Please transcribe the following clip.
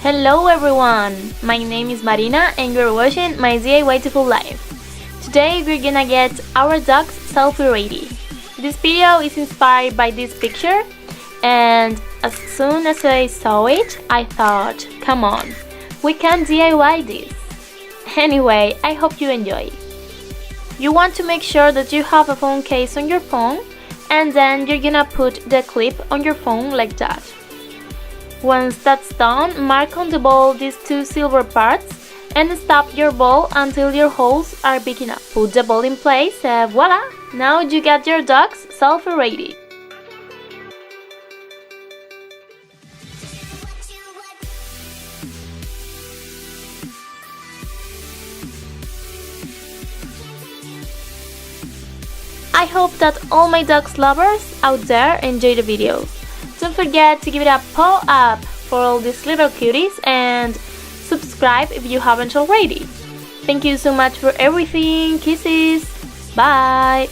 Hello everyone! My name is Marina and you're watching my DIY to Full Life. Today we're gonna get our dog's selfie ready. This video is inspired by this picture, and as soon as I saw it, I thought, come on, we can DIY this. Anyway, I hope you enjoy. You want to make sure that you have a phone case on your phone, and then you're gonna put the clip on your phone like that. Once that's done, mark on the ball these two silver parts and stop your ball until your holes are big enough. Put the ball in place, voila! Now you got your dog's selfie ready. I hope that all my dogs lovers out there enjoy the video. Don't forget to give it a paw up for all these little cuties and subscribe if you haven't already. Thank you so much for everything. Kisses. Bye.